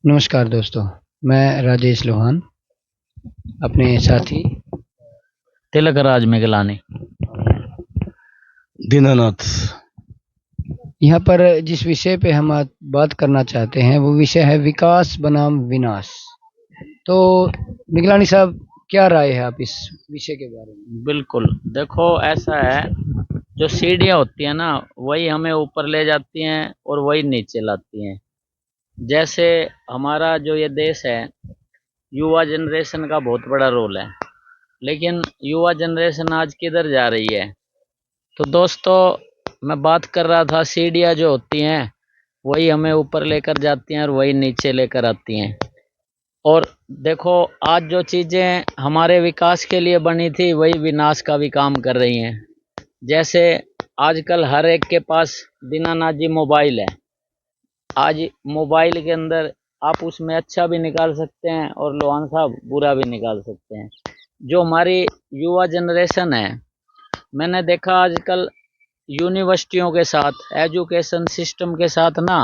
नमस्कार दोस्तों, मैं राजेश लोहान अपने साथी तिलक राज मिगलानी। दीनानाथ। यहाँ पर जिस विषय पे हम आज बात करना चाहते हैं वो विषय है विकास बनाम विनाश। तो मिगलानी साहब, क्या राय है आप इस विषय के बारे में? बिल्कुल। देखो, ऐसा है, जो सीढ़ियाँ होती है ना, वही हमें ऊपर ले जाती हैं और वही नीचे लाती हैं। जैसे हमारा जो ये देश है, युवा जनरेशन का बहुत बड़ा रोल है। लेकिन युवा जनरेशन आज किधर जा रही है? तो दोस्तों, मैं बात कर रहा था, सीढ़ियाँ जो होती हैं वही हमें ऊपर लेकर जाती हैं और वही नीचे लेकर आती हैं। और देखो, आज जो चीजें हमारे विकास के लिए बनी थी वही विनाश का भी काम कर रही हैं। जैसे आजकल हर एक के पास दीनानाथ जी मोबाइल है। आज मोबाइल के अंदर आप उसमें अच्छा भी निकाल सकते हैं और लोहान साहब बुरा भी निकाल सकते हैं। जो हमारी युवा जनरेशन है, मैंने देखा आजकल यूनिवर्सिटियों के साथ, एजुकेशन सिस्टम के साथ ना,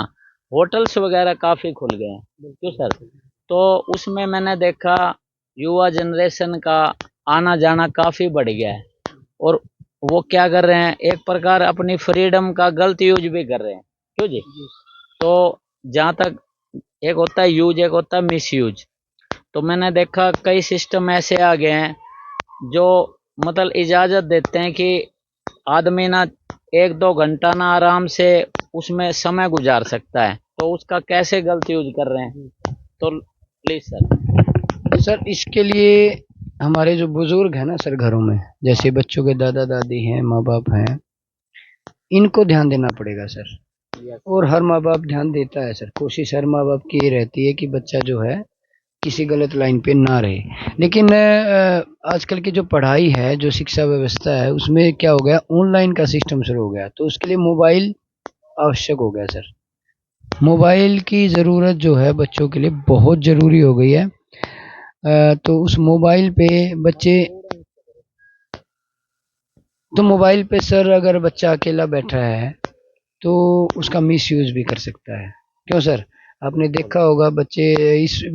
होटल्स वगैरह काफ़ी खुल गए हैं। क्यों सर? तो उसमें मैंने देखा युवा जनरेशन का आना जाना काफ़ी बढ़ गया है। और वो क्या कर रहे हैं, एक प्रकार अपनी फ्रीडम का गलत यूज भी कर रहे हैं। क्यों जी? तो जहाँ तक एक होता है यूज, एक होता है मिस यूज। तो मैंने देखा कई सिस्टम ऐसे आ गए हैं जो मतलब इजाज़त देते हैं कि आदमी ना 1-2 घंटा ना आराम से उसमें समय गुजार सकता है। तो उसका कैसे गलत यूज कर रहे हैं? तो प्लीज सर। सर, इसके लिए हमारे जो बुजुर्ग हैं ना सर, घरों में जैसे बच्चों के दादा दादी हैं, माँ बाप हैं, इनको ध्यान देना पड़ेगा सर। और हर माँ बाप ध्यान देता है सर। कोशिश हर माँ बाप की ये रहती है कि बच्चा जो है किसी गलत लाइन पे ना रहे। लेकिन आजकल की जो पढ़ाई है, जो शिक्षा व्यवस्था है, उसमें क्या हो गया, ऑनलाइन का सिस्टम शुरू हो गया। तो उसके लिए मोबाइल आवश्यक हो गया सर। मोबाइल की ज़रूरत जो है बच्चों के लिए बहुत ज़रूरी हो गई है। तो उस मोबाइल पे बच्चे, तो मोबाइल पे सर अगर बच्चा अकेला बैठा है तो उसका मिस यूज भी कर सकता है। क्यों सर? आपने देखा होगा बच्चे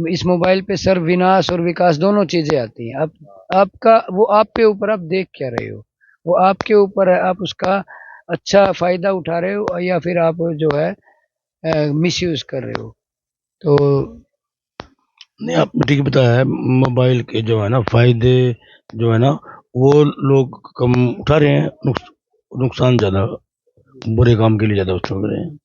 इस मोबाइल पे सर विनाश और विकास दोनों चीजें आती हैं। आप आपका वो आप पे ऊपर, आप देख क्या रहे हो, वो आपके ऊपर है। आप उसका अच्छा फायदा उठा रहे हो या फिर आप जो है मिस यूज कर रहे हो। तो नहीं, आपने ठीक बताया है। मोबाइल के जो है ना फायदे, जो है ना, वो लोग कम उठा रहे हैं, नुकसान ज्यादा, बुरे काम के लिए ज्यादा उठा रहे हैं।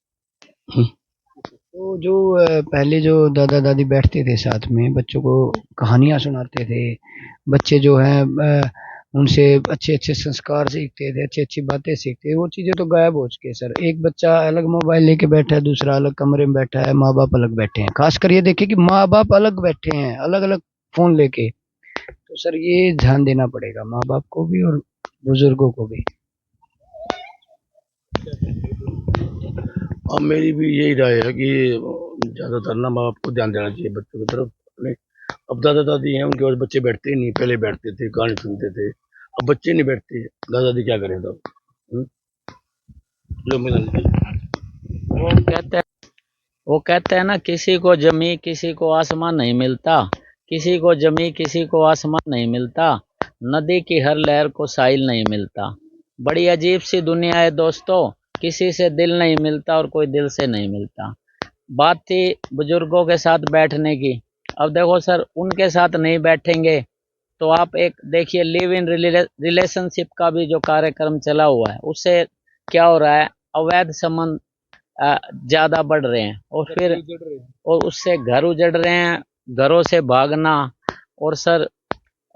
हम्म। तो जो पहले जो दादा दादी बैठते थे साथ में, बच्चों को कहानियां सुनाते थे, बच्चे जो है उनसे अच्छे अच्छे संस्कार सीखते थे, अच्छी अच्छी बातें सीखते थे। वो चीजें तो गायब हो चुकी है सर। एक बच्चा अलग मोबाइल लेके बैठा है, दूसरा अलग कमरे में बैठा है, माँ बाप अलग बैठे हैं। खासकर ये देखिए कि माँ बाप अलग बैठे हैं, अलग अलग फोन लेके। तो सर ये ध्यान देना पड़ेगा माँ बाप को भी और बुजुर्गों को भी। अब मेरी भी यही राय है कि ज्यादातर ना माँ बाप को ध्यान देना चाहिए बच्चों की तरफ अपने। अब दादा दादी हैं, उनके पास बच्चे बैठते ही नहीं। पहले बैठते थे, कहानी सुनते थे। अब बच्चे नहीं बैठते, दादा दादी क्या करें तब? लो मिला लीजिए। वो कहते हैं वो कहते हैं ना, किसी को जमी किसी को आसमान नहीं मिलता। किसी को जमी किसी को आसमान नहीं मिलता। नदी की हर लहर को साहिल नहीं मिलता। बड़ी अजीब सी दुनिया है दोस्तों। किसी से दिल नहीं मिलता और कोई दिल से नहीं मिलता। बात थी बुजुर्गों के साथ बैठने की। अब देखो सर, उनके साथ नहीं बैठेंगे तो आप एक देखिए, लिव इन रिलेशनशिप का भी जो कार्यक्रम चला हुआ है, उससे क्या हो रहा है, अवैध संबंध ज्यादा बढ़ रहे हैं। और उससे घर उजड़ रहे हैं, घरों से भागना। और सर,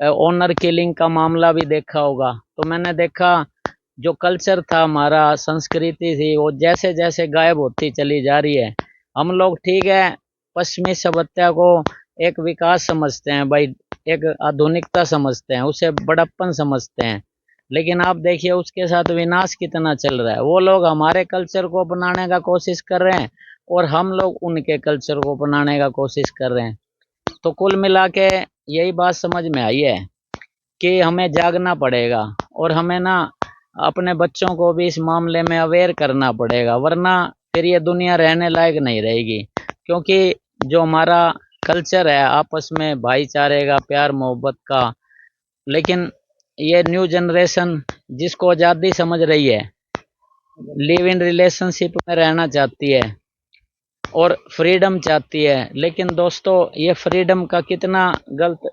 ओनर किलिंग का मामला भी देखा होगा। तो मैंने देखा, जो कल्चर था हमारा, संस्कृति थी, वो जैसे जैसे गायब होती चली जा रही है। हम लोग ठीक है, पश्चिमी सभ्यता को एक विकास समझते हैं भाई, एक आधुनिकता समझते हैं, उसे बड़प्पन समझते हैं। लेकिन आप देखिए उसके साथ विनाश कितना चल रहा है। वो लोग हमारे कल्चर को अपनाने का कोशिश कर रहे हैं और हम लोग उनके कल्चर को अपनाने का कोशिश कर रहे हैं। तो कुल मिला के यही बात समझ में आई है कि हमें जागना पड़ेगा और हमें ना अपने बच्चों को भी इस मामले में अवेयर करना पड़ेगा, वरना फिर ये दुनिया रहने लायक नहीं रहेगी। क्योंकि जो हमारा कल्चर है आपस में भाईचारे का, प्यार मोहब्बत का, लेकिन ये न्यू जनरेशन जिसको आज़ादी समझ रही है, लिव इन रिलेशनशिप में रहना चाहती है और फ्रीडम चाहती है, लेकिन दोस्तों ये फ्रीडम का कितना गलत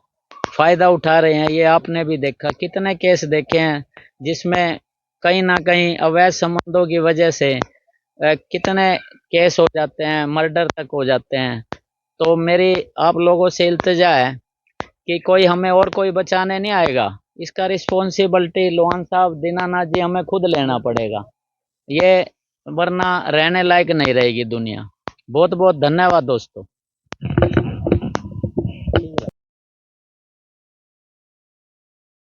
फायदा उठा रहे हैं ये आपने भी देखा। कितने केस देखे हैं जिसमें कहीं ना कहीं अवैध संबंधों की वजह से कितने केस हो जाते हैं, मर्डर तक हो जाते हैं। तो मेरी आप लोगों से इल्तिजा है कि कोई हमें और कोई बचाने नहीं आएगा, इसका रिस्पॉन्सिबिलिटी लोहान साहब, दीनानाथ जी, हमें खुद लेना पड़ेगा ये, वरना रहने लायक नहीं रहेगी दुनिया। बहुत बहुत धन्यवाद दोस्तों।